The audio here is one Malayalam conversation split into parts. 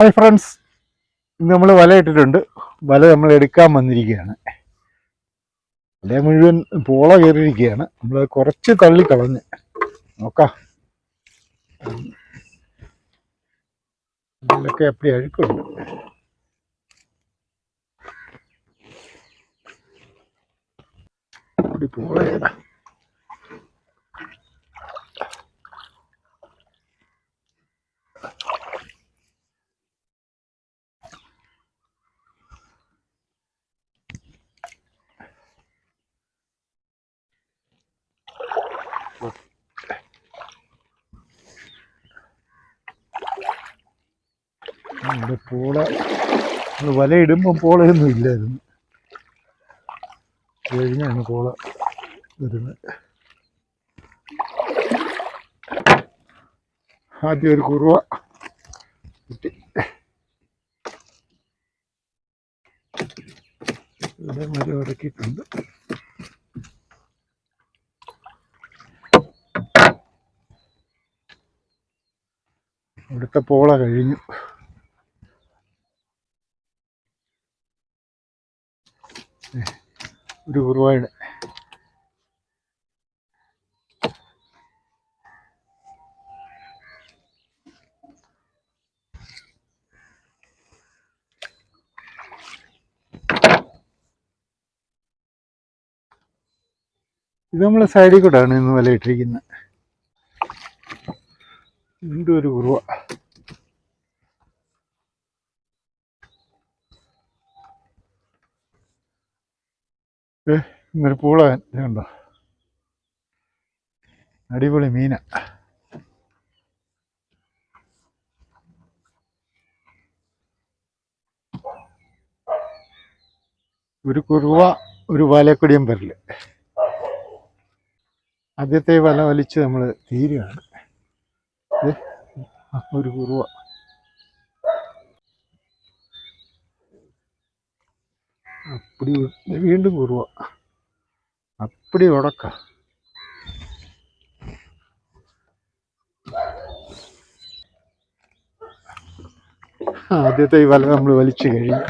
ഹായ് ഫ്രണ്ട്സ്, ഇന്ന് നമ്മൾ വല ഇട്ടിട്ടുണ്ട്. വല നമ്മൾ എടുക്കാൻ വന്നിരിക്കുകയാണ്. വല മുഴുവൻ പോള കയറിയിരിക്കുകയാണ്. നമ്മൾ കുറച്ച് തള്ളിക്കളഞ്ഞ് നോക്കാം. ഇതിലൊക്കെ അപ്പടി അഴുക്കുണ്ട്. അപ്പടി പോളയാണ്. ഇവിടെ പോള വല ഇടുമ്പോൾ പോളയൊന്നും ഇല്ലായിരുന്നു. കഴിഞ്ഞാണ് പോള വരുന്നത്. ആദ്യം ഒരു കുറുവ കിട്ടി. ഇവിടെ മരം അടക്കിയിട്ടുണ്ട്. ഇവിടുത്തെ പോള കഴിഞ്ഞു. ഒരു കുറുവായുടെ ഇത് നമ്മളെ സൈഡിൽ കൂടെയാണ് ഇന്ന് വല ഇട്ടിരിക്കുന്നത്. വീണ്ടും ഒരു കുറുവ. ഇന്നൊരു പൂള കണ്ടോ, അടിപൊളി മീന. ഒരു കുറുവ, ഒരു വലക്കൊടിയും പരല്. ആദ്യത്തെ വല വലിച്ച് നമ്മൾ തീരുകയാണ്. ഒരു കുറുവ. അപ്പടി വീണ്ടും കുറുവ. അപ്പടി ഉടക്ക. ആദ്യത്തെ ഈ വല നമ്മൾ വലിച്ചു കഴിഞ്ഞു.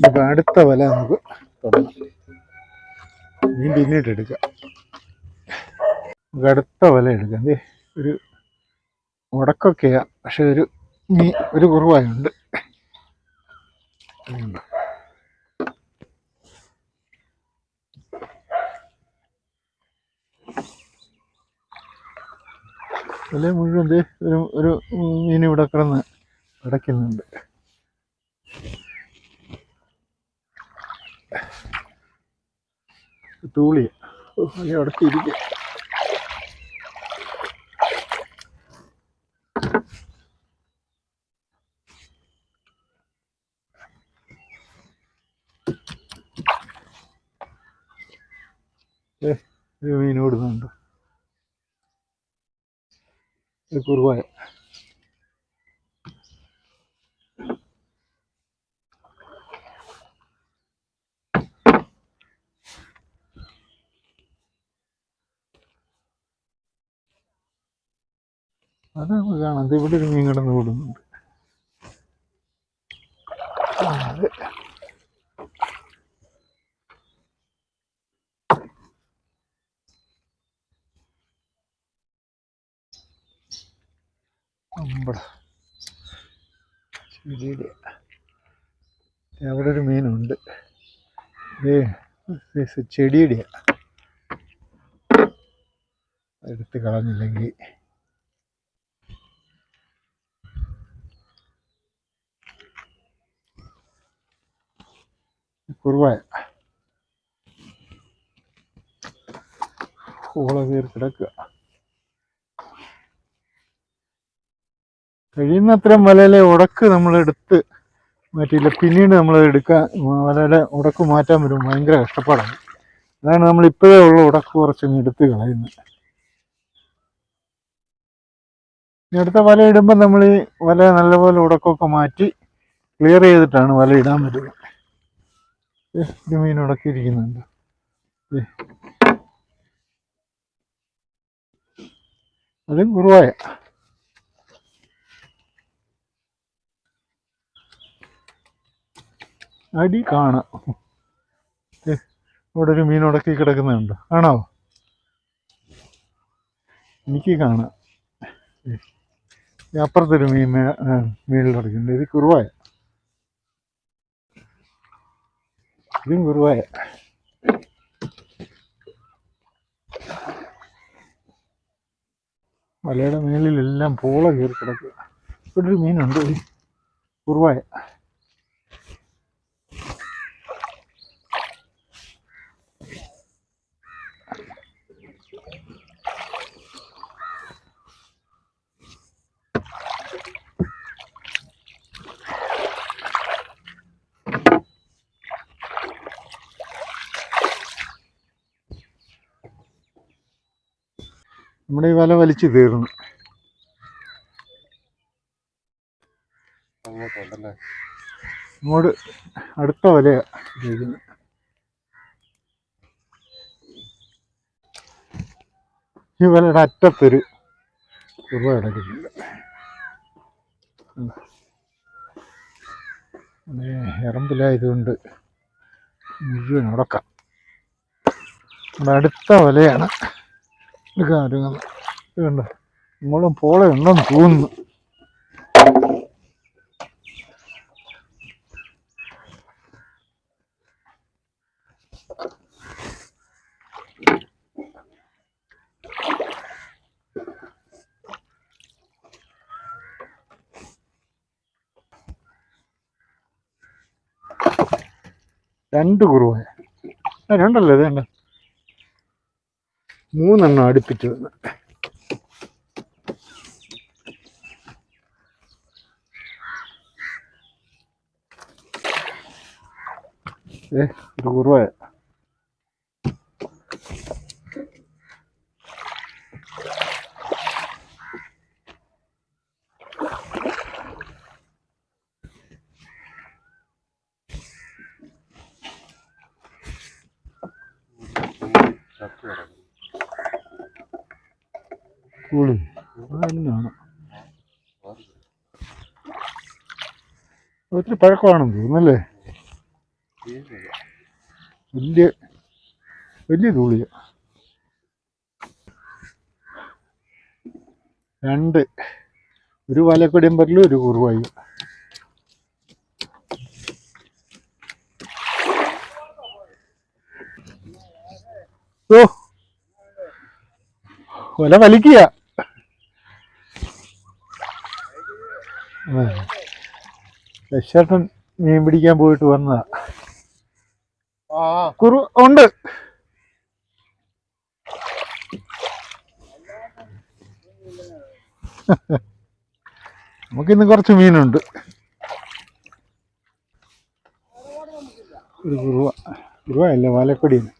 ഇപ്പം അടുത്ത വല നമുക്ക് തുടങ്ങാം. വീണ്ടും ഇന്നിട്ടെടുക്കാം. നമുക്ക് അടുത്ത വല എടുക്കാം. ഒരു ഉടക്കൊക്കെയാ, പക്ഷെ ഒരു കുറുവായുണ്ട്. വല മുഴുവൻ ഒരു മീൻ ഇവിടെ കിടന്ന് അടയ്ക്കുന്നുണ്ട്. തൂളിയ വല അടച്ചിരിക്കുക. ഒരു മീൻ ഓടുന്നുണ്ട്. കുറുവായ. അത് നമുക്ക് കാണാം. ഇവിടെ ഒരു മീൻ കിടന്ന് ഓടുന്നുണ്ട്. അവിടെ ഒരു മീനുണ്ട്. ചെടിയുടെ എടുത്ത് കളഞ്ഞില്ലെങ്കിൽ കുറുവായ. ഓള കയറി കിടക്കുക. കഴിയുന്നത്രയും വലയിലെ ഉടക്ക് നമ്മളെടുത്ത് മാറ്റിയില്ല. പിന്നീട് നമ്മൾ വലയുടെ ഉടക്ക് മാറ്റാൻ വരും ഭയങ്കര കഷ്ടപ്പാടാണ്. അതാണ് നമ്മൾ ഇപ്പോഴേ ഉള്ള ഉടക്ക് കുറച്ചങ്ങ് എടുത്ത് കളയുന്നത്. ഇനി അടുത്ത വല ഇടുമ്പോൾ നമ്മൾ ഈ വല നല്ലപോലെ ഉടക്കമൊക്കെ മാറ്റി ക്ലിയർ ചെയ്തിട്ടാണ് വല ഇടാൻ പറ്റുന്നത്. ഒരു മീൻ ഉടക്കിയിരിക്കുന്നുണ്ട്. അതും കുറുവായ. അടി കാണാം. ഇവിടെ ഒരു മീൻ ഉടക്കി കിടക്കുന്നുണ്ട്, ആണോ? എനിക്ക് കാണാം. അപ്പുറത്തൊരു മീൻ മീനിൽ ഉടക്കുന്നുണ്ട്. ഇത് കുറുവായ, ഇതും കുറുവായ. വലയുടെ മേലിലെല്ലാം പോള കയറി കിടക്കുക. ഇവിടെ ഒരു മീനുണ്ട്, കുറുവായ. നമ്മുടെ ഈ വല വലിച്ചു തീർന്നു. അങ്ങോട്ട് അടുത്ത വലയാ ഉപയോഗിക്കുന്നത്. ഈ വലയുടെ അറ്റത്തൊരു കുറുവ കിടക്കുന്നുണ്ട്. എറമ്പിലായതുകൊണ്ട് മുഴുവൻ ഉടക്കാം. നമ്മുടെ അടുത്ത വലയാണ് എടുക്കാൻ. ഇതുണ്ട്, നമ്മളും പോള ഉണ്ടെന്ന് തോന്നുന്നു. രണ്ട് കുറുവായ, രണ്ടല്ലേ വേണ്ട, മൂന്നെണ്ണം അടുപ്പിച്ച് വന്ന്. ഒരു കുറുവായ. കൂളി തന്നെയാണ്, ഒത്തിരി പഴക്കമാണെന്ന് തോന്നുന്നല്ലേ. വലിയ വലിയ തൂളിയ. രണ്ട്, ഒരു വലക്കൊടിയമ്പറിലും ഒരു കുറുവായും. ഓ, വല വലിക്കുക. ലക്ഷേട്ടൻ മീൻ പിടിക്കാൻ പോയിട്ട് വന്നതാ. കുറു ഉണ്ട്. നമുക്കിന്ന് കുറച്ച് മീനുണ്ട്. ഒരു കുറുവയല്ല, വാലക്കൊടിയാണ്,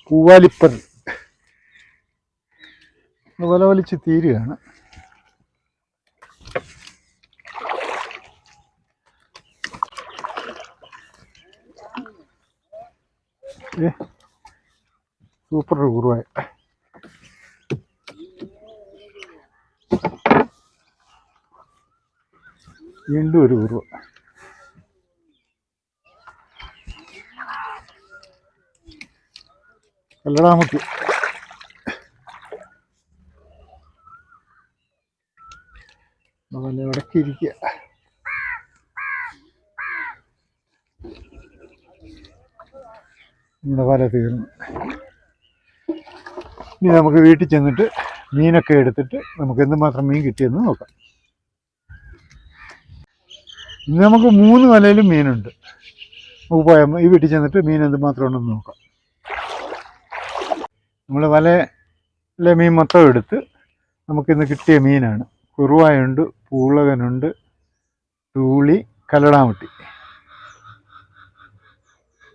പൂവാലിപ്പർ. വല വലിച്ച് തീരുകയാണ്. സൂപ്പർ കുറുവായ. വീണ്ടും ഒരു കുറുവ. കല്ലടാമത്തി. വല ഇടയ്ക്കിരിക്കുക. നമ്മുടെ വല തീർന്നു. ഇനി നമുക്ക് വീട്ടിൽ ചെന്നിട്ട് മീനൊക്കെ എടുത്തിട്ട് നമുക്ക് എന്തുമാത്രം മീൻ കിട്ടിയെന്ന് നോക്കാം. ഇന്ന് നമുക്ക് 3 വലയിലും മീനുണ്ട്. നമുക്ക് പോയാൽ ഈ വീട്ടിൽ ചെന്നിട്ട് മീൻ എന്തുമാത്രം ഉണ്ടെന്ന് നോക്കാം. നമ്മൾ വലയിലെ മീൻ മൊത്തം എടുത്ത് നമുക്കിന്ന് കിട്ടിയ മീനാണ്. കുറുവായുണ്ട്, പൂളകനുണ്ട്, തൂളി, കല്ലടാമട്ടി.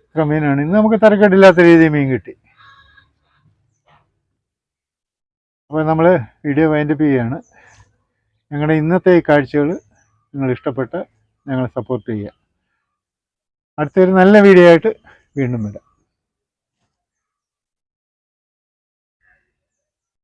ഇത്ര മീനാണ് ഇന്ന് നമുക്ക് തരക്കേടില്ലാത്ത രീതിയിൽ മീൻ കിട്ടി. അപ്പോൾ നമ്മൾ വീഡിയോ വൈൻഡപ്പ് ചെയ്യുകയാണ്. ഞങ്ങളുടെ ഇന്നത്തെ ഈ കാഴ്ചകൾ നിങ്ങൾ ഇഷ്ടപ്പെട്ട ഞങ്ങളെ സപ്പോർട്ട് ചെയ്യുക. അടുത്തൊരു നല്ല വീഡിയോ ആയിട്ട് വീണ്ടും വരാം.